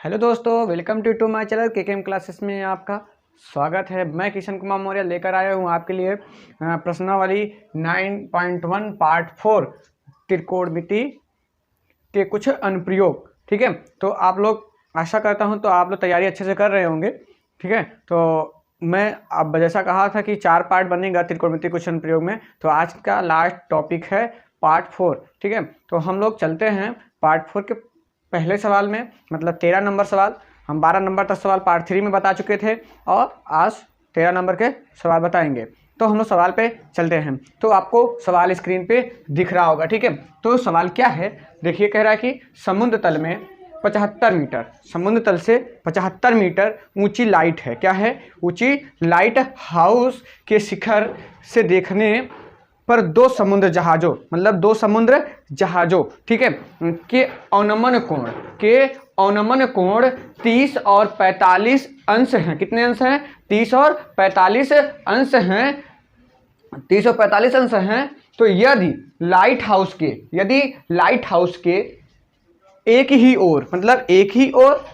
Hello दोस्तों, welcome to my channel KKM classes में आपका स्वागत है। मैं किशन कुमार मौर्य लेकर आया हूँ आपके लिए प्रश्नावली 9.1 पार्ट 4 त्रिकोणमिति के कुछ अनुप्रयोग। ठीक है, तो आप लोग आशा करता हूँ तो आप लोग तैयारी अच्छे से कर रहे होंगे। ठीक है, तो मैं अब जैसा कहा था कि 4 पार्ट बनेगा त्रिकोणमिति कुछ अनुप्रयोग में, तो आज का लास्ट टॉपिक है पार्ट 4। ठीक है, तो हम लोग चलते हैं पार्ट 4 के पहले सवाल में, मतलब 13 नंबर सवाल। हम 12 नंबर तक सवाल पार्ट 3 में बता चुके थे और आज 13 नंबर के सवाल बताएंगे। तो हम लोग सवाल पे चलते हैं। तो आपको सवाल स्क्रीन पे दिख रहा होगा। ठीक है, तो सवाल क्या है, देखिए कह रहा है कि समुद्र तल में 75 मीटर, समुद्र तल से 75 मीटर ऊंची लाइट है। क्या है? ऊंची लाइट हाउस के शिखर से देखने पर दो समुद्र जहाज़ों, मतलब दो समुद्र जहाज़ों, ठीक है, के अवनमन कोण 30 और 45 अंश हैं। कितने अंश हैं? 30 और 45 अंश हैं। 30 और 45 अंश हैं। तो यदि लाइट हाउस के एक ही ओर, मतलब एक ही ओर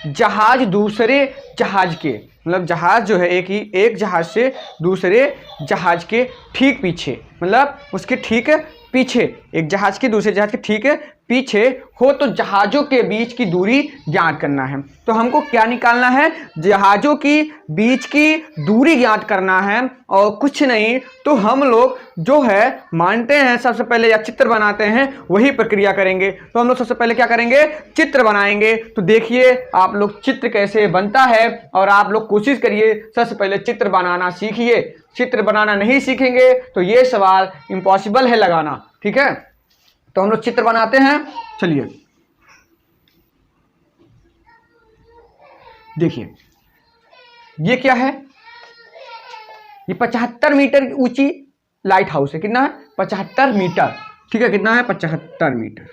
जहाज दूसरे जहाज के, मतलब जहाज जो है एक जहाज से दूसरे जहाज के ठीक पीछे, मतलब उसके ठीक पीछे, एक जहाज के दूसरे जहाज के ठीक पीछे हो तो जहाज़ों के बीच की दूरी ज्ञात करना है। तो हमको क्या निकालना है? जहाज़ों की बीच की दूरी ज्ञात करना है और कुछ नहीं। तो हम लोग जो है मानते हैं सबसे पहले या चित्र बनाते हैं, वही प्रक्रिया करेंगे। तो हम लोग सबसे पहले क्या करेंगे? चित्र बनाएंगे। तो देखिए आप लोग चित्र कैसे बनता है और आप लोग कोशिश करिए सबसे पहले चित्र बनाना सीखिए। चित्र बनाना नहीं सीखेंगे तो ये सवाल इम्पॉसिबल है लगाना। ठीक है, तो हम लोग चित्र बनाते हैं। चलिए देखिए, ये क्या है? ये 75 मीटर ऊंची लाइट हाउस है। कितना है? 75 मीटर। ठीक है, कितना है? 75 मीटर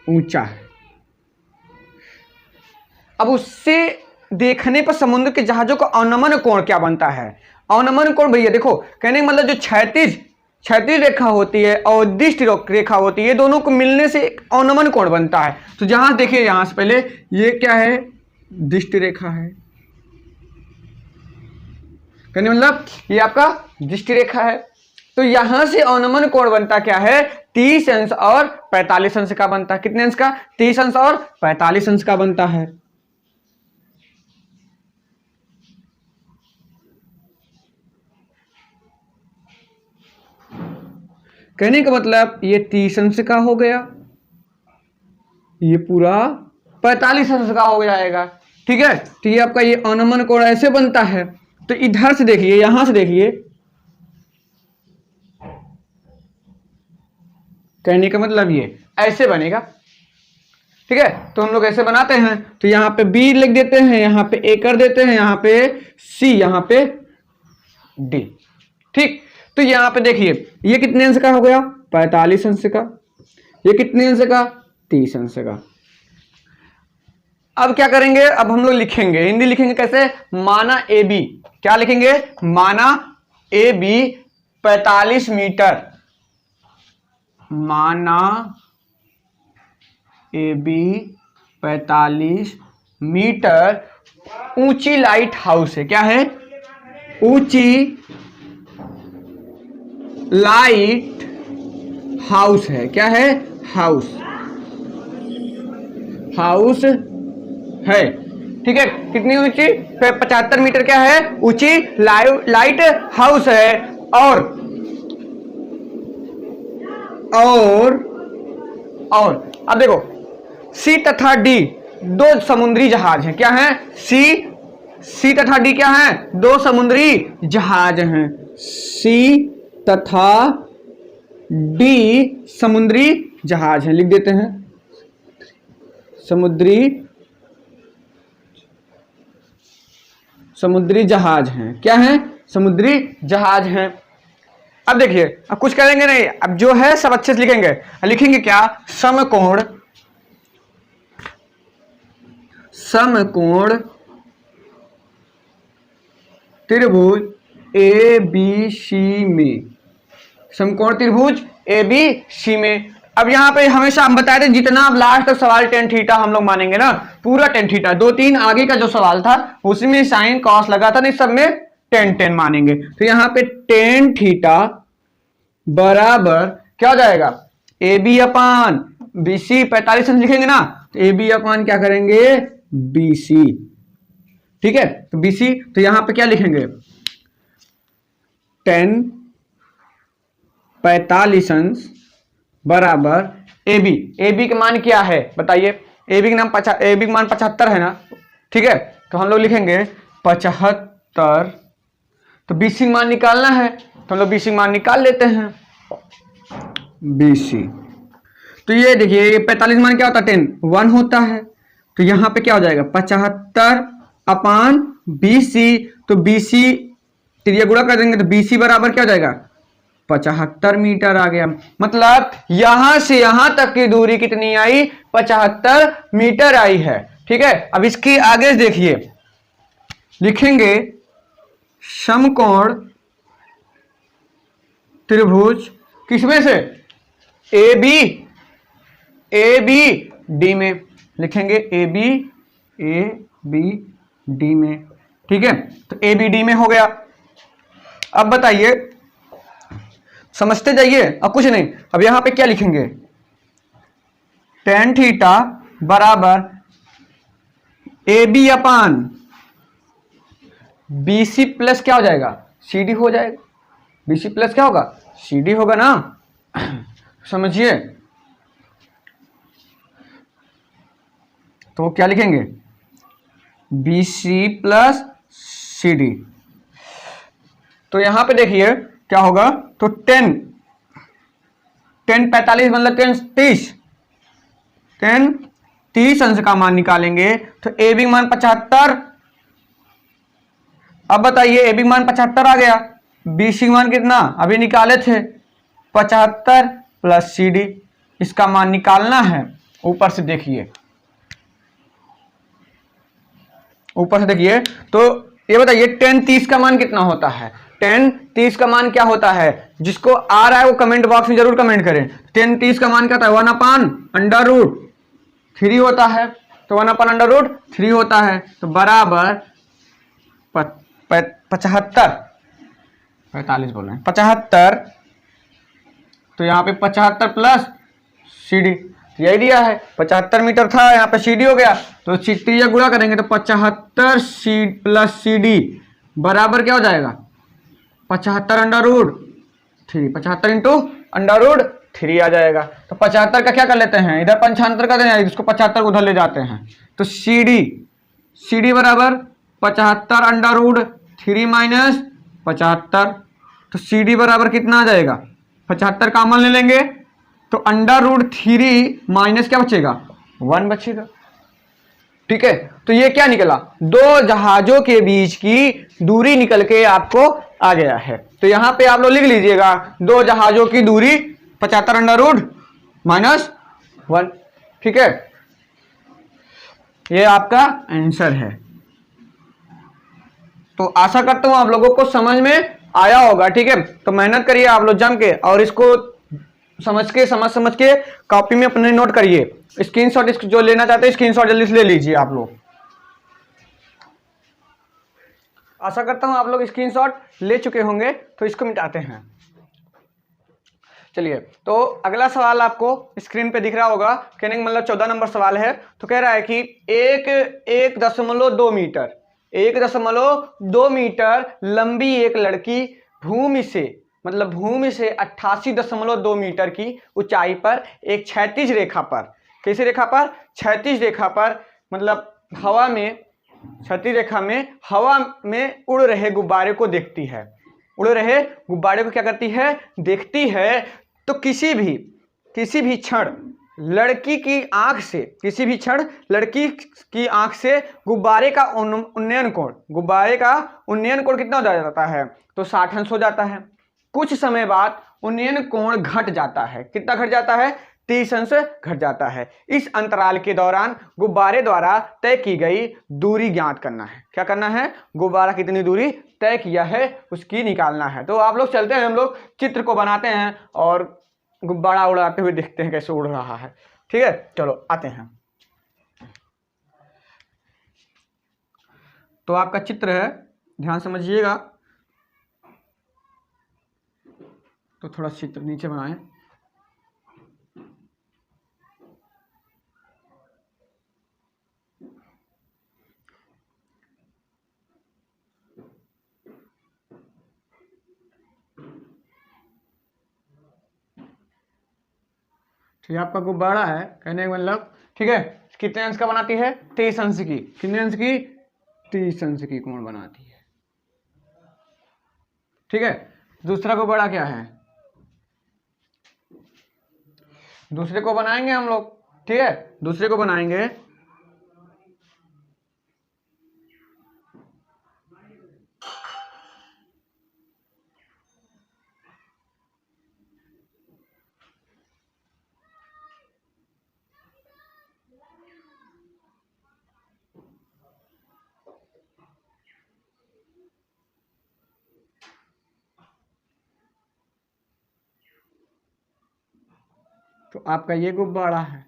ऊंचा है। अब उससे देखने पर समुद्र के जहाजों का अवनमन कोण क्या बनता है? अवनमन कोण भैया देखो, कहने का मतलब जो क्षैतिज रेखा होती है और दिष्ट रेखा होती है, दोनों को मिलने से एक अवनमन कोण बनता है। तो जहां देखिए, यहां से पहले ये क्या है? दिष्ट रेखा है। कहने मतलब ये आपका दिष्ट रेखा है। तो यहां से अवनमन कोण बनता क्या है? 30 अंश और 45 अंश का बनता है। कितने अंश का? 30 अंश और 45 अंश का बनता है। कहने का मतलब ये 30 अंश का हो गया, ये पूरा 45 अंश का हो जाएगा। ठीक है, तो ये आपका ये अवनमन कोण ऐसे बनता है। तो इधर से देखिए, यहां से देखिए, कहने का मतलब ये ऐसे बनेगा। ठीक है, तो हम लोग ऐसे बनाते हैं। तो यहाँ पे बी लिख देते हैं, यहाँ पे ए कर देते हैं, यहाँ पे सी, यहाँ पे डी। ठीक, तो यहाँ पे देखिए ये कितने अंश का हो गया? 45 अंश का। ये कितने अंश का? 30 अंश का। अब क्या करेंगे? अब हम लोग लिखेंगे, हिंदी लिखेंगे कैसे? माना ए बी। क्या लिखेंगे? माना ए बी 45 मीटर। माना ए बी 45 मीटर ऊंची लाइट हाउस है। क्या है? ऊंची लाइट हाउस है। क्या है? हाउस है। ठीक है, कितनी ऊंची? 75 मीटर क्या है? ऊंची लाइट हाउस है। और अब देखो, सी तथा डी दो समुद्री जहाज हैं। क्या हैं? सी तथा डी क्या हैं? दो समुद्री जहाज हैं। सी तथा डी समुद्री जहाज हैं। लिख देते हैं समुद्री जहाज हैं। क्या हैं? समुद्री जहाज हैं। अब देखिए, अब कुछ करेंगे नहीं, अब जो है सब अच्छे से लिखेंगे। लिखेंगे क्या? समकोण त्रिभुज ए बी सी में, समकोण त्रिभुज ए बी सी में अब यहाँ पे हमेशा हम बताए थे जितना आप लास्ट तक सवाल टेन थीटा हम लोग मानेंगे ना, पूरा टेन थीटा, 2-3 आगे का जो सवाल था उसमें साइन कॉस लगा था, नहीं सब में टेन टेन मानेंगे। तो यहाँ पे टेन थीटा बराबर क्या हो जाएगा, ए बी अपान बी सी, 45 अंश लिखेंगे ना, तो ए बी अपान क्या करेंगे बी सी, ठीक है। तो बी सी, तो यहां पे क्या लिखेंगे 10 45 अंश बराबर ए बी। ए बी का मान क्या है बताइए, ए बी का नाम ए बी का मान 75 है ना, ठीक है। तो हम लोग लिखेंगे 75, तो बी सी मान निकालना है, तो हम लोग बी सी मान निकाल लेते हैं, बी सी। तो ये देखिए ये 45 मान क्या होता है 10 1 होता है, तो यहां पे क्या हो जाएगा 75 अपान बी सी, तो बी सी त्रिज्या गुणा कर देंगे तो बी सी बराबर क्या हो जाएगा 75 मीटर आ गया। मतलब यहां से यहां तक की दूरी कितनी आई 75 मीटर आई है, ठीक है। अब इसके आगे देखिए लिखेंगे समकोण त्रिभुज किसमें से, ए बी डी में, लिखेंगे ए बी डी में, ठीक है। तो ए बी डी में हो गया। अब बताइए समझते जाइए, अब कुछ नहीं, अब यहां पे क्या लिखेंगे टेन थीटा बराबर A B upon B C plus क्या हो जाएगा सी डी हो जाएगा, बी सी प्लस क्या होगा सी डी होगा ना, समझिए। तो क्या लिखेंगे B C plus C D. तो यहां पे देखिए क्या होगा, तो 10 45 मतलब 10 30 अंश का मान निकालेंगे, तो ए बी मान 75। अब बताइए ए बी मान 75 आ गया, बी सी मान कितना अभी निकाले थे 75 प्लस सी डी, इसका मान निकालना है। ऊपर से देखिए, ऊपर से देखिए, तो ये बताइए 10 30 का मान कितना होता है, 10 30 का मान क्या होता है, जिसको आ रहा है वो कमेंट बॉक्स में जरूर कमेंट करें। 10 30 का मान क्या होता है 1/√3 होता है, तो 1/√3 होता है, तो बराबर 75 45 बोल रहे हैं 75, तो यहाँ पे 75 प्लस सी डी, यही दिया है 75 मीटर था, यहाँ पे सी डी हो गया, तो त्रिज्या गुणा करेंगे तो 75 सी प्लस सी डी बराबर क्या हो जाएगा 75/√3, 75 इंटू √3 आ जाएगा। तो 75 का क्या कर लेते हैं इधर 95 कर देंगे, इसको 75 उधर ले जाते हैं, तो सी डी बराबर 75/√3 माइनस 75, तो सी डी बराबर कितना आ जाएगा 75 कॉमन ले लेंगे, तो √3 माइनस क्या बचेगा 1 बचेगा, ठीक है। तो ये क्या निकला, दो जहाजों के बीच की दूरी निकल के आपको आ गया है। तो यहां पे आप लोग लिख लीजिएगा दो जहाजों की दूरी 75 माइनस 1, ठीक है। ये आपका आंसर है। तो आशा करता हूं आप लोगों को समझ में आया होगा, ठीक है। तो मेहनत करिए आप लोग जम के, और इसको समझ के कॉपी में अपने नोट करिए, स्क्रीनशॉट जो लेना चाहते हैं स्क्रीनशॉट जल्दी से ले लीजिए आप लोग। आशा करता हूं आप लोग स्क्रीनशॉट ले चुके होंगे, तो इसको मिटाते हैं। चलिए, तो अगला सवाल आपको स्क्रीन पे दिख रहा होगा, कहने का मतलब 14 नंबर सवाल है। तो कह रहा है कि 1.2 मीटर 1.2 मीटर लंबी एक लड़की भूमि से 88.2 मीटर की ऊंचाई पर एक क्षैतिज रेखा पर, कैसी रेखा पर क्षैतिज रेखा पर, मतलब हवा में, क्षैतिज रेखा में हवा में उड़ रहे गुब्बारे को देखती है, उड़ रहे गुब्बारे को क्या करती है देखती है। तो किसी भी क्षण लड़की की आंख से गुब्बारे का उन्नयन कोण कितना हो जाता है, तो 60 अंश हो जाता है। कुछ समय बाद उन्नयन कोण घट जाता है, कितना घट जाता है 30 अंश घट जाता है। इस अंतराल के दौरान गुब्बारे द्वारा तय की गई दूरी ज्ञात करना है। क्या करना है, गुब्बारा कितनी दूरी तय किया है उसकी निकालना है। तो आप लोग चलते हैं, हम लोग चित्र को बनाते हैं और गुब्बारा उड़ाते हुए देखते हैं कैसे उड़ रहा है। ठीक है, चलो आते हैं। तो आपका चित्र है, ध्यान समझिएगा। तो थोड़ा चित्र नीचे बनाएं। ठीक है, आपका गुब्बारा है, कहने का मतलब ठीक है। कितने अंश का बनाती है? 30 अंश की। कितने अंश की? 30 अंश की कोण बनाती है। ठीक है, दूसरा गुब्बारा क्या है? दूसरे को बनाएंगे हम लोग। ठीक है, दूसरे को बनाएंगे। तो आपका ये गुब्बारा है।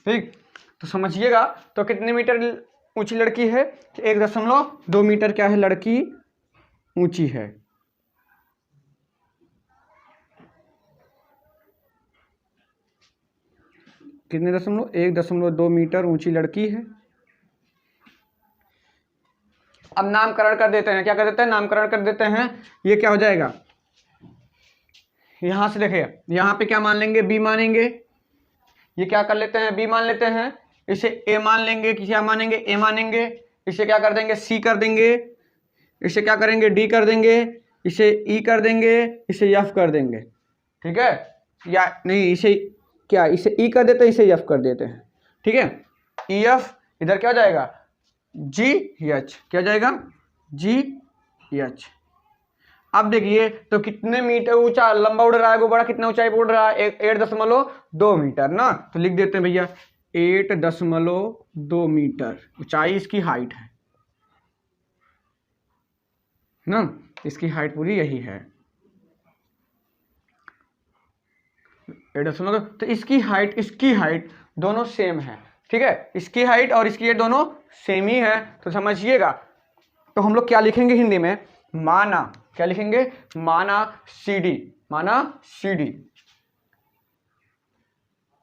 ठीक, तो समझिएगा। तो कितने मीटर ऊंची लड़की है? 1.2 मीटर क्या है? लड़की ऊंची है। कितने 1.2 मीटर ऊंची लड़की है। अब नामकरण कर देते हैं। क्या कर देते हैं? नामकरण कर देते हैं। ये क्या हो जाएगा? यहां से देखिए, यहां पे क्या मान लेंगे? बी मानेंगे। ये क्या कर लेते हैं? बी मान लेते हैं। इसे ए मान लेंगे कि क्या मानेंगे? ए मानेंगे। इसे क्या कर देंगे? सी कर देंगे। इसे क्या करेंगे? डी कर देंगे। इसे ई कर देंगे। इसे एफ कर देंगे। ठीक है, या नहीं, इसे क्या, इसे ई कर देते हैं, इसे एफ कर देते हैं। ठीक है, ई एफ इधर क्या हो जाएगा? जी एच। क्या जाएगा? जी एच। अब देखिए, तो कितने मीटर ऊंचा लंबा उड़ रहा है गुब्बारा? कितना ऊंचाई पर उड़ रहा है? 8.2 मीटर ना। तो लिख देते हैं भैया 8.2 मीटर ऊंचाई इसकी हाइट है ना। इसकी हाइट पूरी यही है 8.2। तो इसकी हाइट दोनों सेम है। ठीक है, इसकी हाइट और इसकी ये दोनों सेम ही है। तो समझिएगा। तो हम लोग क्या लिखेंगे हिंदी में? माना, क्या लिखेंगे? माना सी डी। माना सी डी।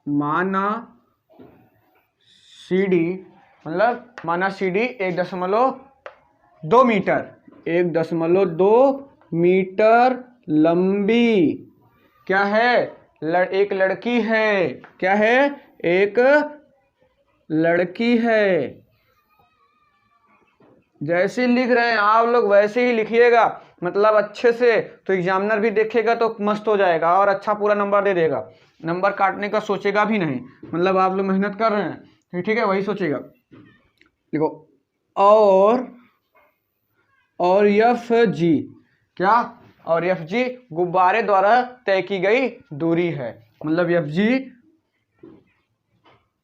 माना सी डी मतलब माना सी डी 1.2 मीटर। 1.2 मीटर लंबी क्या है? एक लड़की है। क्या है? एक लड़की है। जैसे लिख रहे हैं आप लोग वैसे ही लिखिएगा, मतलब अच्छे से। तो एग्जामिनर भी देखेगा तो मस्त हो जाएगा और अच्छा पूरा नंबर दे देगा। नंबर काटने का सोचेगा भी नहीं, मतलब आप लोग मेहनत कर रहे हैं। ठीक है, वही सोचेगा। देखो, और एफ जी क्या? और एफ जी गुब्बारे द्वारा तय की गई दूरी है। मतलब एफ जी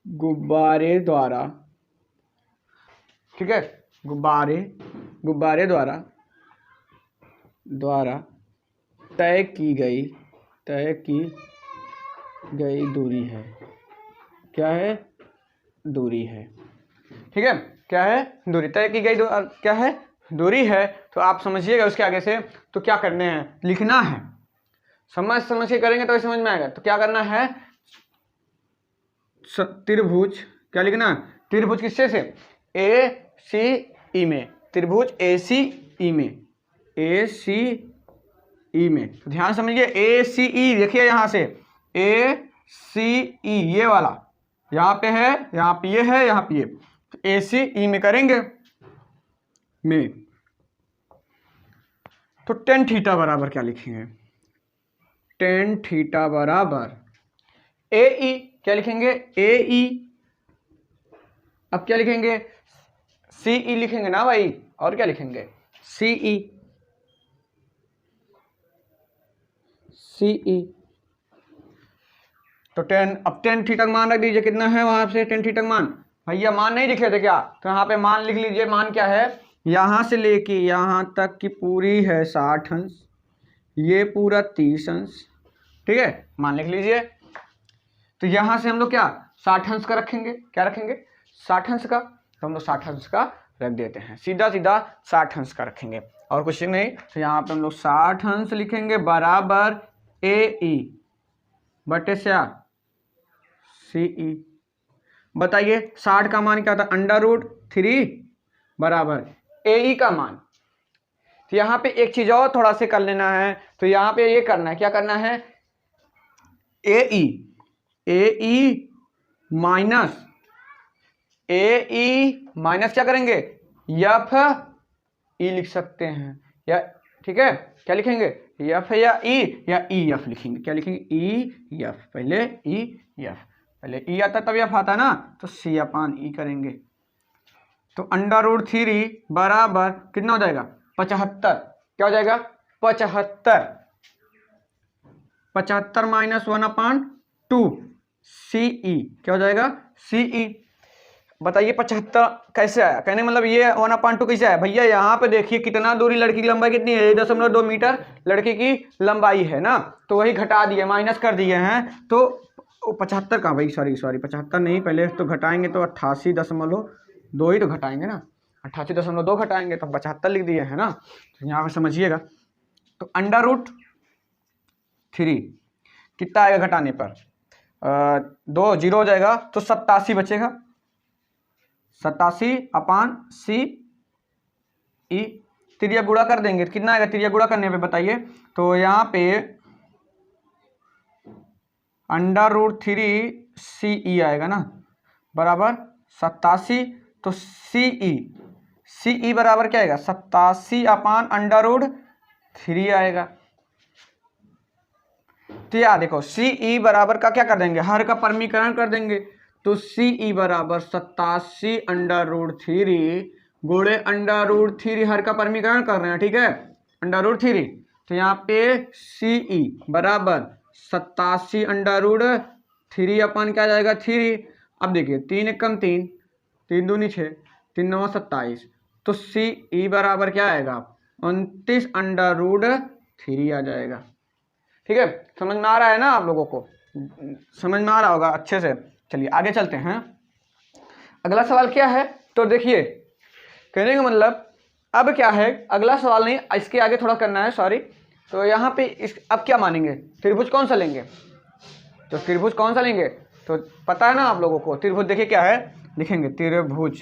गुब्बारे द्वारा, ठीक है, गुब्बारे द्वारा तय की गई दूरी है। क्या है? दूरी है। ठीक है, क्या है? दूरी। तय की गई क्या है? दूरी है। तो आप समझिएगा उसके आगे से। तो क्या करने हैं? लिखना है। समझ के करेंगे तो समझ में आएगा। तो क्या करना है? त्रिभुज। क्या लिखना है? त्रिभुज किससे से? ए सी ई में। त्रिभुज ए सी ई में। ए सी ई में। तो ध्यान समझिए, ए सी ई देखिए यहां से, ए सी ई ये वाला यहाँ पे है, यहाँ पे ये है, यहाँ पे ये। तो ए सी ई में करेंगे में। तो टेन थीटा बराबर क्या लिखेंगे? टेन थीटा बराबर ए ई। क्या लिखेंगे? ए ई। अब क्या लिखेंगे? सी ई लिखेंगे ना भाई, और क्या लिखेंगे? सी ई। सी ई। तो अब टेन थीटा का मान रख दीजिए। कितना है वहां से टेन थीटा का मान? भैया मान नहीं लिखे थे क्या? तो यहाँ पे मान लिख लीजिए। मान क्या है? यहाँ से लेके यहाँ तक की पूरी है 60 अंश, ये पूरा 30 अंश, ठीक है, मान लिख लीजिए। तो यहाँ से हम लोग क्या 60 अंश का रखेंगे, क्या रखेंगे 60 अंश का, तो हम लोग 60 अंश का रख देते हैं, सीधा सीधा 60 अंश का रखेंगे और कुछ नहीं। तो यहाँ पे हम लोग 60 अंश लिखेंगे बराबर ए ई बटे क्या सी ई। बताइए 60 का मान क्या था, √3 बराबर ए ई का मान। तो यहाँ पे एक चीज और थोड़ा से कर लेना है, तो यहाँ पे ये करना है, क्या करना है, ए ई माइनस क्या करेंगे एफ ई लिख सकते हैं, या ठीक है क्या लिखेंगे एफ या ई एफ लिखेंगे, क्या लिखेंगे ई एफ, पहले ई एफ, पहले ई आता तब एफ आता ना, तो सी अपान ई करेंगे। तो √3 बराबर कितना हो जाएगा 75, क्या हो जाएगा 75, 75 माइनस 1/2 सी ई, क्या हो जाएगा सी ई। बताइए 75 कैसे आया, कहने मतलब ये 1/2 कैसे आया भैया, यहाँ पे देखिए कितना दूरी, लड़की की लंबाई कितनी है 1.2 मीटर लड़की की लंबाई है ना, तो वही घटा दिए माइनस कर दिए हैं, तो 75 कहाँ भाई, सॉरी 75 नहीं, पहले तो घटाएंगे तो 88.2 ही तो घटाएंगे ना, 88.2 घटाएंगे तो 75 लिख दिए है ना। तो यहाँ पे समझिएगा, तो √3 कितना आएगा घटाने पर 2 जीरो हो जाएगा, तो 87 बचेगा, 87/सी ई। तिरिया गुणा कर देंगे, कितना आएगा तिरिया गुणा करने पे बताइए, तो यहाँ पे √3 सी ई आएगा ना बराबर 87, तो सी ई बराबर क्या आएगा 87/√3 आएगा। तो यार देखो सी ई बराबर का क्या कर देंगे, हर का परमीकरण कर देंगे, तो सी ई बराबर 87/√3 गुणे √3, हर का परमीकरण कर रहे हैं, ठीक है √3। तो यहाँ पे सी ई बराबर 87/√3 अपन क्या जाएगा 3। अब देखिए 3 एकम 3, 3 दूनी 6, 3 9 27, तो सी ई बराबर क्या आएगा 29/√3 आ जाएगा। ठीक है, समझ में आ रहा है ना आप लोगों को, समझ में आ रहा होगा अच्छे से। चलिए आगे चलते हैं, अगला सवाल क्या है, तो देखिए कहने का मतलब अब क्या है, अगला सवाल नहीं इसके आगे थोड़ा करना है, सॉरी। तो यहाँ पे अब क्या मानेंगे, त्रिभुज कौन सा लेंगे, तो त्रिभुज कौन सा लेंगे, तो पता है ना आप लोगों को, त्रिभुज देखिए क्या है, लिखेंगे त्रिभुज,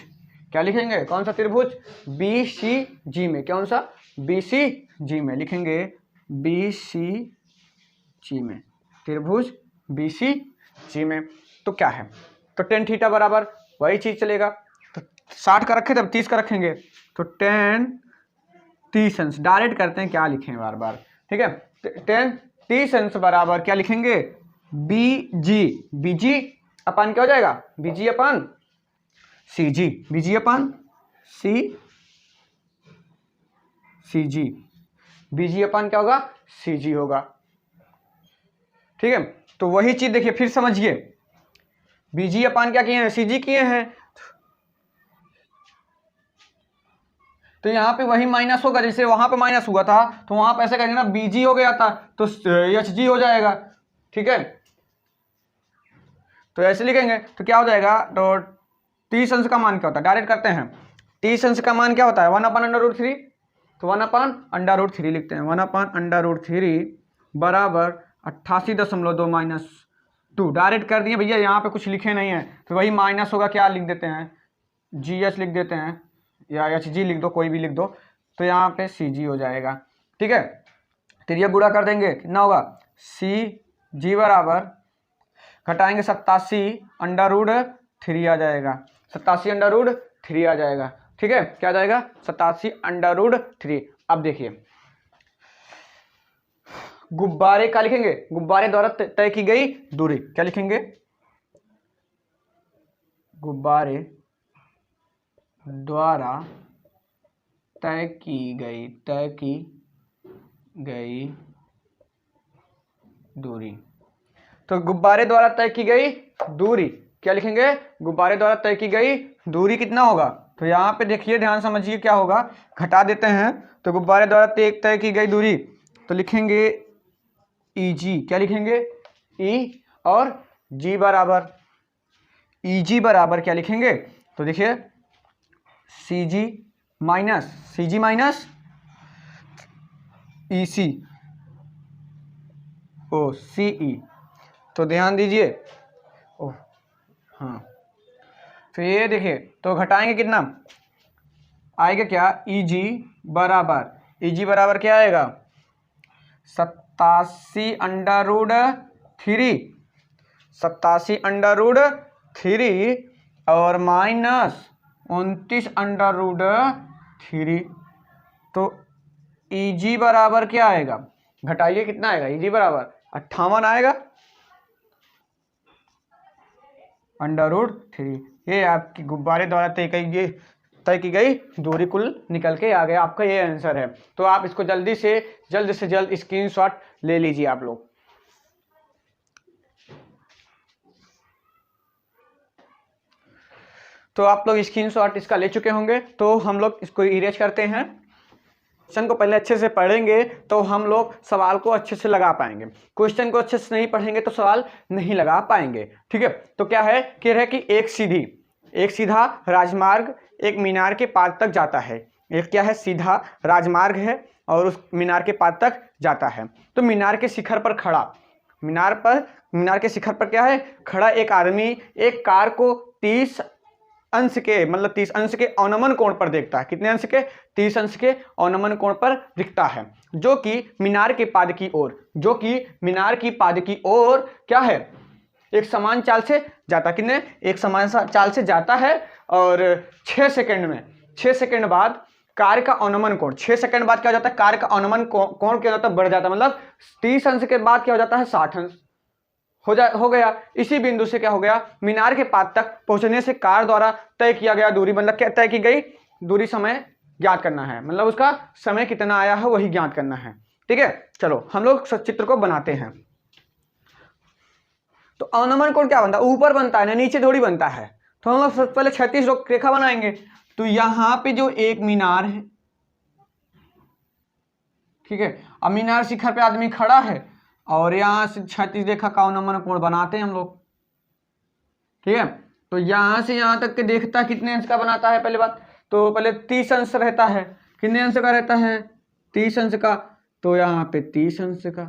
क्या लिखेंगे कौन सा त्रिभुज बी सी जी में, कौन सा बी सी जी में लिखेंगे, बी सी जी में, त्रिभुज बी सी जी में। तो क्या है, तो tan थीटा बराबर वही चीज चलेगा, तो 60 का रखे तब 30 का रखेंगे, तो tan 30 अंश डायरेक्ट करते हैं, क्या लिखें बार बार, ठीक है tan 30 अंश बराबर क्या लिखेंगे बी जी अपन क्या हो जाएगा बी जी अपन सी जी, बी जी अपन सी जी, बी जी अपन क्या होगा सी जी होगा, ठीक है। तो वही चीज देखिए फिर समझिए, बीजी अपान क्या किए हैं सीजी किए हैं, तो यहाँ पे वही माइनस होगा, जैसे वहां पे माइनस हुआ था तो वहां पे ऐसे करेंगे ना बीजी हो गया था तो एच जी हो जाएगा, ठीक है। तो ऐसे लिखेंगे तो क्या हो जाएगा, तो 30 अंश का मान क्या होता है डायरेक्ट करते हैं, 30 अंश का मान क्या होता है 1/√3, तो 1/√3 लिखते हैं, 1/√3 बराबर 88.2 - 2 डायरेक्ट कर दिए भैया, यहाँ पे कुछ लिखे नहीं है तो वही माइनस होगा, क्या लिख देते हैं जी एच लिख देते हैं या एच जी लिख दो, कोई भी लिख दो, तो यहाँ पे सी जी हो जाएगा, ठीक है। फिर ये गुणा कर देंगे कितना होगा सी जी बराबर घटाएंगे 87/√3 आ जाएगा, 87/√3 आ जाएगा, ठीक है क्या आ जाएगा 87/√3। अब देखिए गुब्बारे का लिखेंगे, गुब्बारे द्वारा तय की गई दूरी, क्या लिखेंगे गुब्बारे द्वारा तय की गई दूरी, तो गुब्बारे द्वारा तय की गई दूरी क्या लिखेंगे, गुब्बारे द्वारा तय की गई दूरी कितना होगा, तो यहाँ पे देखिए, ध्यान समझिए क्या होगा, घटा देते हैं तो गुब्बारे द्वारा तय की गई दूरी, तो लिखेंगे ई जी। क्या लिखेंगे? ई और जी बराबर, ई जी बराबर क्या लिखेंगे? तो देखिए सी जी माइनस ई सी, ओ सी ई। तो ध्यान दीजिए, ओह हाँ, फिर ये देखिए, तो घटाएंगे कितना आएगा? क्या? ई जी बराबर क्या आएगा? 87√3 और माइनस 29√3। तो ई जी बराबर क्या आएगा? घटाइए, कितना आएगा? ई जी बराबर 58 आएगा √3। ये आपकी गुब्बारे द्वारा तय की गई दूरी कुल निकल के आ गया, आपका ये आंसर है। तो आप इसको जल्द से जल्द स्क्रीनशॉट ले लीजिए आप लोग। तो आप लोग स्क्रीनशॉट इसका ले चुके होंगे, तो हम लोग इसको इरेज करते हैं। क्वेश्चन को पहले अच्छे से पढ़ेंगे तो हम लोग सवाल को अच्छे से लगा पाएंगे। क्वेश्चन को अच्छे से नहीं पढ़ेंगे तो सवाल नहीं लगा पाएंगे। ठीक है, तो क्या है कि एक सीधा राजमार्ग एक मीनार के पाद तक जाता है। एक क्या है? सीधा राजमार्ग है और उस मीनार के पाद तक जाता है। तो मीनार के शिखर पर क्या है? खड़ा एक आदमी एक कार को 30 अंश के अवनमन कोण पर देखता है। कितने अंश के? 30 अंश के अवनमन कोण पर दिखता है, जो कि मीनार के पाद की ओर क्या है? एक समान चाल से जाता। कितने? एक समान चाल से जाता है और 6 सेकंड बाद कार का अवनमन कोण, 6 सेकंड बाद क्या हो जाता है? कार का अवनमन कोण क्या हो जाता है? बढ़ जाता है। मतलब 30 अंश के बाद क्या हो जाता है? 60 अंश हो गया। इसी बिंदु से क्या हो गया? मीनार के पाद तक पहुंचने से कार द्वारा तय किया गया दूरी, मतलब क्या तय की गई दूरी, समय ज्ञात करना है। मतलब उसका समय कितना आया है वही ज्ञात करना है। ठीक है, चलो हम लोग चित्र को बनाते हैं। तो अवनमन कोण क्या बनता है? ऊपर बनता है ना, नीचे थोड़ी बनता है। तो हम लोग सबसे पहले 36 रेखा बनाएंगे। तो यहां पे जो एक मीनार है, ठीक है, अब मीनार शिखर पे आदमी खड़ा है और यहां से 36 रेखा का अवनमन कोण बनाते हैं हम लोग। ठीक है, तो यहां से यहां तक के देखता कितने अंश का बनाता है? पहले बात तो पहले 30 अंश रहता है। कितने अंश का रहता है? 30 अंश का। तो यहाँ पे 30 अंश का।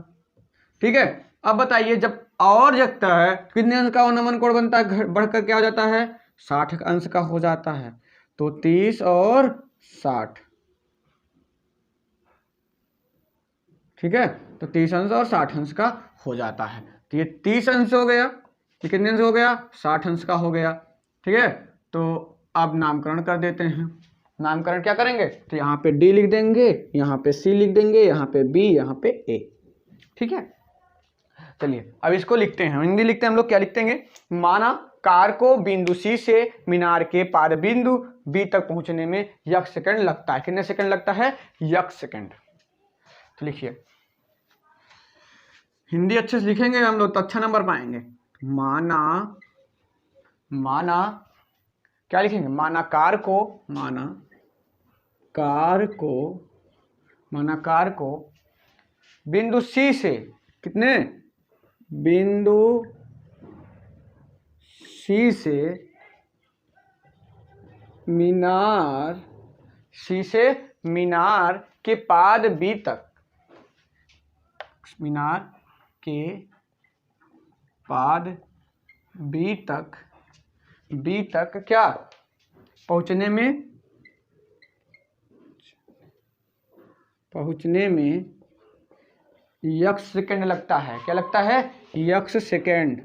ठीक है, अब बताइए, जब और जगता है कितने अंश का अवनमन कोण बनता है? बढ़कर क्या हो जाता है? 60 अंश का हो जाता है। तो 30 और 60, ठीक है, तो 30 अंश और 60 अंश का हो जाता है। तो ये 30 अंश हो गया, ये कितने अंश हो गया? 60 अंश का हो गया। ठीक है, तो अब नामकरण कर देते हैं। नामकरण क्या करेंगे? तो यहाँ पे डी लिख देंगे, यहाँ पे सी लिख देंगे, यहाँ पे बी, यहाँ पे ए। ठीक है, चलिए अब इसको लिखते हैं, हिंदी लिखते हैं हम लोग। क्या लिखेंगे? माना कार को बिंदु सी से मीनार के पाद बिंदु बी तक पहुंचने में यक सेकंड लगता है। कितने सेकंड लगता है? यक सेकंड। तो लिखिए, हिंदी अच्छे से लिखेंगे हम लोग तो अच्छा नंबर पाएंगे। माना क्या लिखेंगे? माना कार को बिंदु सी से, कितने? बिंदु सी से मीनार के पाद बी तक, मीनार के पाद बी तक क्या पहुंचने में यक्स सेकंड लगता है। क्या लगता है? यक्स सेकंड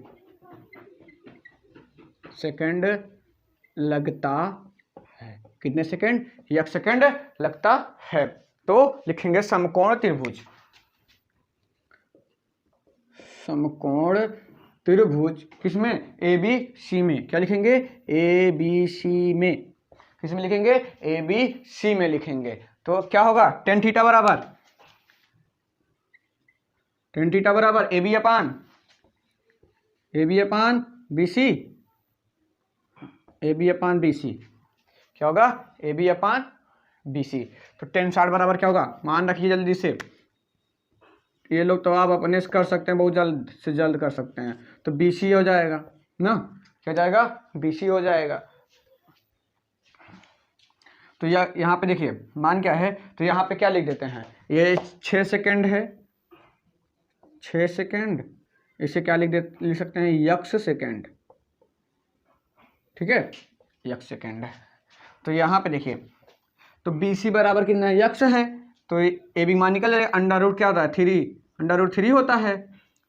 लगता है। कितने सेकंड? यक्स सेकंड लगता है। तो लिखेंगे समकोण त्रिभुज किसमें? ए बी सी में। क्या लिखेंगे? ए बी सी में। किसमें लिखेंगे? ए बी सी में लिखेंगे। तो क्या होगा? टेन थीटा बराबर ए बी अपान बी सी, क्या होगा, AB अपान BC। तो tan 60 बराबर क्या होगा, मान रखिए जल्दी से, ये लोग तो आप अपने से कर सकते हैं, बहुत जल्द से जल्द कर सकते हैं। तो BC हो जाएगा ना, क्या जाएगा, BC हो जाएगा। तो यहाँ पे देखिए मान क्या है, तो यहाँ पे क्या लिख देते हैं, ये 6 सेकेंड है, 6 सेकेंड, इसे क्या लिख सकते हैं, यक्स सेकेंड, ठीक है, यक्स सेकेंड है। तो यहाँ पे देखिए, तो BC बराबर कितना है, यक्स है, तो AB मान निकल जाएगा, अंडर रूट क्या होता है, 3, अंडर रूट 3 होता है।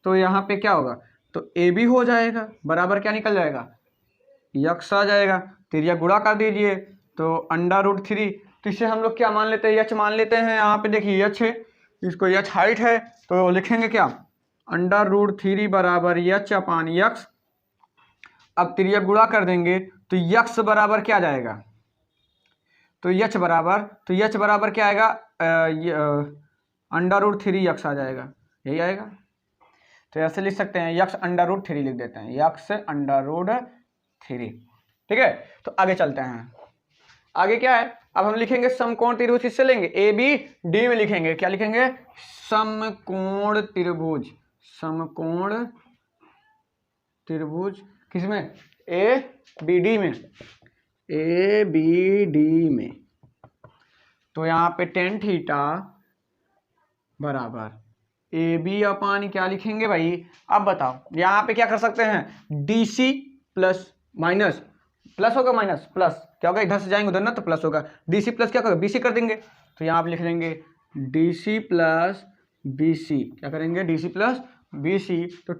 तो यहाँ पे क्या होगा, तो AB हो जाएगा बराबर क्या निकल जाएगा, यक्स आ जाएगा, तिरिया गुणा कर दीजिए, तो अंडर रूट 3, तो इसे हम लोग क्या मान लेते हैं, यच मान लेते हैं। यहाँ पे देखिए यच है, इसको यच हाइट है, तो लिखेंगे क्या, अंडर रूट 3 बराबर यच अपान यक्स। अब तिरिया गुणा कर देंगे तो यक्स बराबर क्या आ जाएगा, तो यच बराबर क्या आएगा, अंडर रूट 3 यक्स आ जाएगा, यही आएगा। तो ऐसे लिख सकते हैं, यक्स अंडर रूट 3 लिख देते हैं, यक्स अंडर रूट 3, ठीक है। तो आगे चलते हैं, आगे क्या है, अब हम लिखेंगे समकोण त्रिभुज, किससे लेंगे, ABD में लिखेंगे, क्या लिखेंगे, समकोण त्रिभुज, समकोण त्रिभुज किसमें, ABD में, ABD में। तो यहाँ पे tan थीटा बराबर AB अपान क्या लिखेंगे भाई, अब बताओ यहाँ पे क्या कर सकते हैं, DC प्लस माइनस, प्लस होगा माइनस प्लस, क्या होगा, इधर से जाएंगे उधर ना, तो प्लस होगा, DC प्लस क्या करोगे, BC कर देंगे। तो यहाँ पे लिख लेंगे DC प्लस BC, क्या करेंगे, DC प्लस BC। तो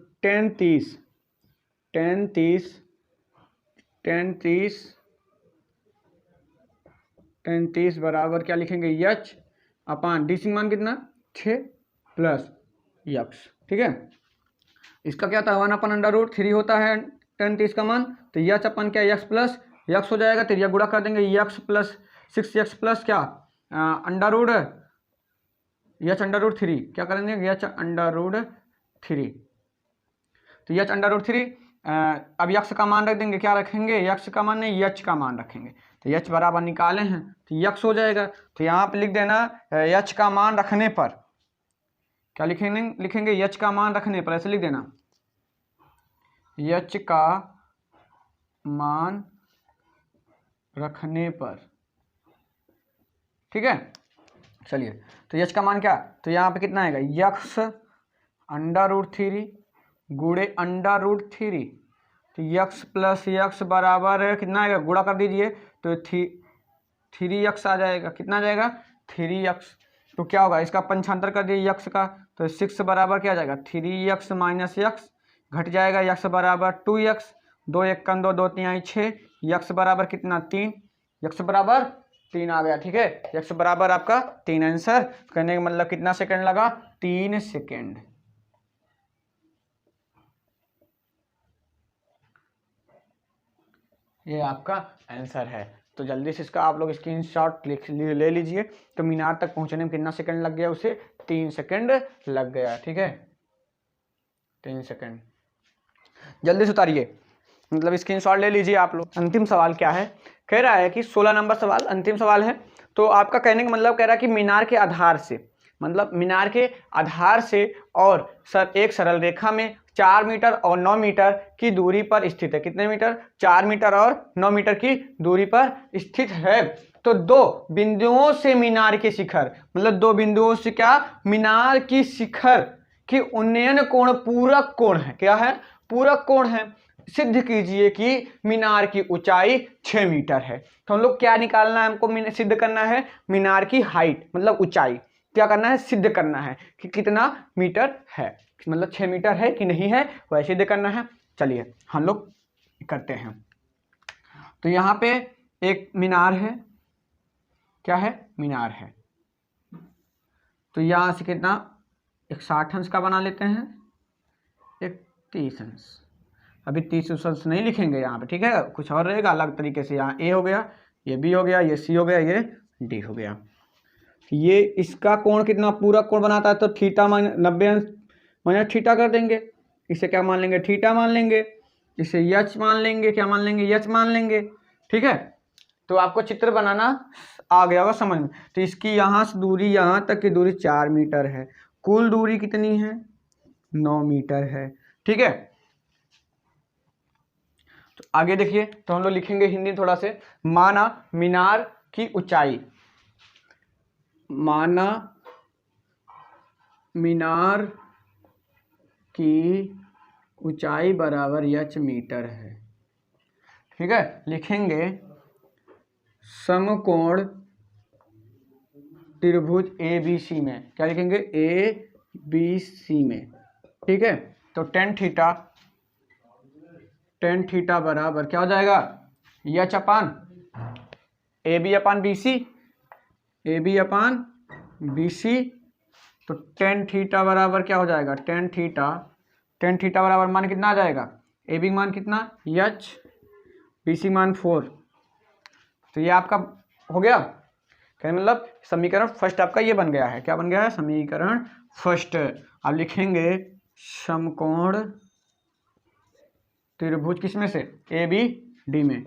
tan 30 बराबर क्या लिखेंगे, यच अपान DC मान कितना 6 प्लस यक्स, ठीक है। इसका क्या था, 1 अपन अंडर रूट 3 होता है tan 30 का मान, तो यच अपन क्या, यक्स प्लस यक्स हो जाएगा, तो यह गुणा कर देंगे, यक्स प्लस 6x प्लस क्या, अंडर रूट यच अंडर रूट 3, क्या करेंगे, यच अंडर रूट 3, तो यच अंडर रूट 3। अब यक्स का मान रख देंगे, क्या रखेंगे, यक्स का मान नहीं, यच का मान रखेंगे, तो यच बराबर निकाले हैं तो यक्स हो जाएगा। तो यहाँ पे लिख देना, यच का मान रखने पर क्या लिखेंगे, यच का मान रखने पर, ऐसे लिख देना, यच का मान रखने पर, ठीक है। चलिए, तो यच का मान क्या, तो यहाँ पे कितना आएगा, यक्स अंडर रूट 3 गुणे अंडर रूट 3, तो यक्स प्लस यक्स बराबर कितना आएगा, गुणा कर दीजिए, तो 3x आ जाएगा, कितना आ जाएगा, 3x। तो क्या होगा, इसका पंचांतर कर दिए यक्स का, तो 6 बराबर क्या आ जाएगा, 3x माइनस यक्स, घट जाएगा यक्स बराबर 2x, 2 1 का 2, 2 3 6, यक्स बराबर कितना 3, यक्स बराबर 3 आ गया, ठीक है। यक्स बराबर आपका 3 आंसर करने का मतलब कितना सेकंड लगा, 3 सेकंड। ये आपका आंसर है। तो जल्दी से इसका आप लोग स्क्रीनशॉट ले लीजिए। तो मीनार तक पहुंचने में कितना सेकंड लग गया, उसे 3 सेकंड लग गया, ठीक है, 3 सेकंड। जल्दी से उतारिए, मतलब स्क्रीनशॉट ले लीजिए आप लोग। अंतिम सवाल क्या है, कह रहा है कि 16 नंबर सवाल अंतिम सवाल है। तो आपका कहने का मतलब कह रहा है कि मीनार के आधार से, मतलब मीनार के आधार से और एक सरल रेखा में 4 मीटर और 9 मीटर की दूरी पर स्थित है। कितने मीटर, 4 मीटर और 9 मीटर की दूरी पर स्थित है। तो 2 बिंदुओं से मीनार के शिखर, मतलब 2 बिंदुओं से क्या, मीनार की शिखर की उन्नयन कोण पूरक कोण है। क्या है, पूरक कोण है। सिद्ध कीजिए कि मीनार की ऊंचाई 6 मीटर है। तो हम लोग क्या निकालना है, हमको सिद्ध करना है मीनार की हाइट, मतलब ऊंचाई क्या करना है, सिद्ध करना है कि कितना मीटर है, मतलब 6 मीटर है कि नहीं है, वह सिद्ध करना है। चलिए हम लोग करते हैं। तो यहाँ पे एक मीनार है, क्या है, मीनार है। तो यहाँ से कितना, एक 60 अंश का बना लेते हैं, एक 30 अंश। अभी 30 अंश नहीं लिखेंगे यहाँ पे, ठीक है, कुछ और रहेगा अलग तरीके से। यहाँ ए हो गया, ये बी हो गया, ये सी हो गया, ये डी हो गया। ये इसका कोण कितना, पूरा कोण बनाता है, तो थीटा 90 अंश माइनस थीटा कर देंगे। इसे क्या मान लेंगे, थीटा मान लेंगे। इसे यच मान लेंगे, क्या मान लेंगे, यच मान लेंगे, ठीक है। तो आपको चित्र बनाना आ गया होगा समझ में। तो इसकी यहाँ से दूरी यहाँ तक की दूरी 4 मीटर है, कुल दूरी कितनी है 9 मीटर है। ठीक है, तो आगे देखिए, तो हम लोग लिखेंगे हिंदी थोड़ा से। माना मीनार की ऊंचाई, माना मीनार की ऊंचाई बराबर h मीटर है। ठीक है, लिखेंगे समकोण त्रिभुज ABC में, क्या लिखेंगे ABC में। ठीक है, तो टेन थीटा बराबर क्या हो जाएगा h अपान AB अपान BC। तो टेन थीटा बराबर क्या हो जाएगा, टेन थीटा बराबर मान कितना आ जाएगा, AB मान कितना h, BC मान 4। तो ये आपका हो गया, क्या मतलब समीकरण फर्स्ट आपका ये बन गया है। क्या बन गया है, समीकरण फर्स्ट। अब लिखेंगे समकोण त्रिभुज किसमें से, ABD में,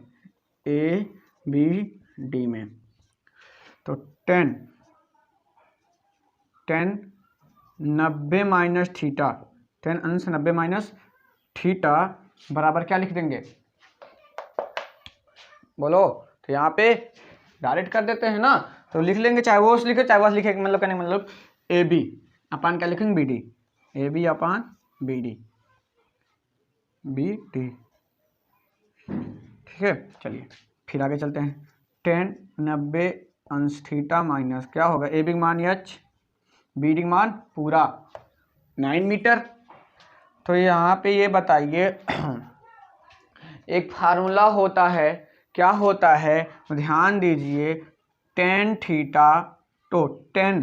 ABD में। तो टेन 90 माइनस थीटा, टेन अंश 90 माइनस थीटा बराबर क्या लिख देंगे, बोलो। तो यहाँ पे डायरेक्ट कर देते हैं ना, तो लिख लेंगे, चाहे वो लिखे चाहे वह लिखे, मतलब कहने मतलब AB अपान क्या लिखेंगे BD, AB अपान BD। ठीक है, चलिए फिर आगे चलते हैं। टेन 90 अंश थीटा माइनस क्या होगा, AB मान h, BD मान पूरा 9 मीटर। तो यहाँ पे ये बताइए एक फार्मूला होता है, क्या होता है, ध्यान दीजिए, टेन थीटा, तो टेन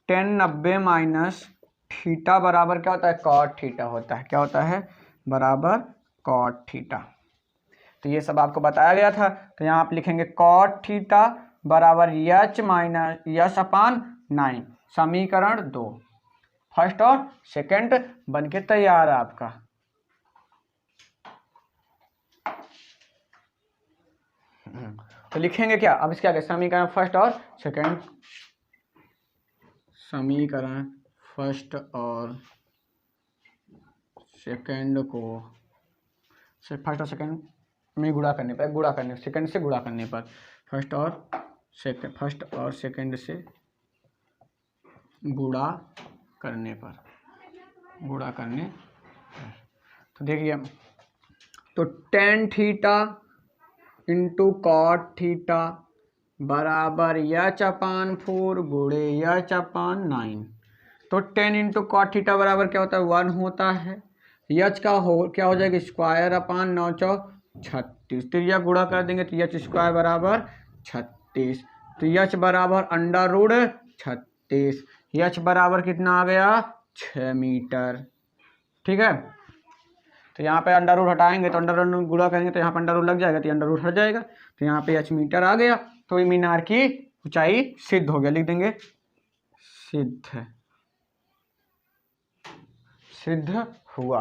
90 माइनस थीटा बराबर क्या होता है, कॉट थीटा होता है। क्या होता है, बराबर कॉट थीटा। तो ये सब आपको बताया गया था। तो यहाँ आप लिखेंगे कॉट थीटा बराबर h माइनस h अपान 9, समीकरण 2। फर्स्ट और सेकंड बनके तैयार है आपका। तो लिखेंगे क्या, अब इसके आगे समीकरण फर्स्ट और सेकंड, समीकरण फर्स्ट और सेकंड को फर्स्ट और सेकंड में गुणा करने पर, सेकंड से गुणा करने पर, फर्स्ट और सेकंड से गुणा करने पर, तो देखिए, तो tan theta into cot theta बराबर h अपान 4 गुणे h अपान 9। तो 10 इंटू कॉट थीटा बराबर क्या होता है, 1 होता है। h का क्या हो जाएगा, स्क्वायर अपान 9 चौक 36, तो यह गुणा कर देंगे तो h स्क्वायर बराबर 36। तो h बराबर अंडर रूट 36, h बराबर कितना आ गया 6 मीटर। ठीक है, तो यहाँ पे अंडर रूट हटाएंगे तो अंडर रूट गुणा करेंगे तो यहाँ पे अंडर रूट लग जाएगा, तो अंडर रूट हट जाएगा, तो यहाँ पे h मीटर आ गया। तो मीनार की ऊंचाई सिद्ध हो गया, लिख देंगे सिद्ध हुआ।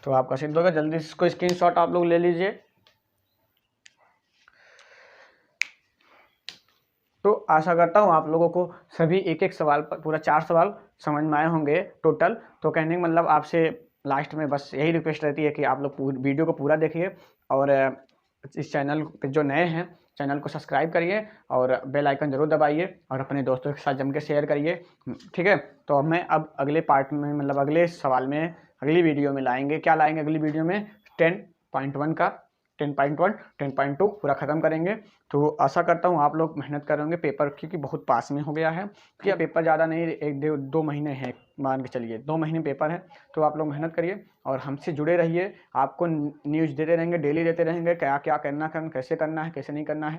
तो आपका सिद्ध होगा, जल्दी इसको स्क्रीनशॉट आप लोग ले लीजिए। तो आशा करता हूँ आप लोगों को सभी एक एक सवाल पर, पूरा 4 सवाल समझ में आए होंगे टोटल। तो कहने का मतलब आपसे लास्ट में बस यही रिक्वेस्ट रहती है कि आप लोग वीडियो को पूरा देखिए, और इस चैनल पे जो नए हैं चैनल को सब्सक्राइब करिए और बेल आइकन जरूर दबाइए और अपने दोस्तों के साथ जम के शेयर करिए। ठीक है, तो मैं अब अगले पार्ट में, मतलब अगले सवाल में, अगली वीडियो में लाएंगे, क्या लाएंगे अगली वीडियो में, 10.1 का 10.1 10.2 पूरा ख़त्म करेंगे। तो आशा करता हूँ आप लोग मेहनत करेंगे, पेपर क्योंकि बहुत पास में हो गया है, क्या पेपर ज़्यादा नहीं, 1-2 महीने हैं, मान के चलिए 2 महीने पेपर है। तो आप लोग मेहनत करिए और हमसे जुड़े रहिए, आपको न्यूज़ देते रहेंगे, डेली देते रहेंगे, क्या क्या करना, कैसे करना है, कैसे नहीं करना है।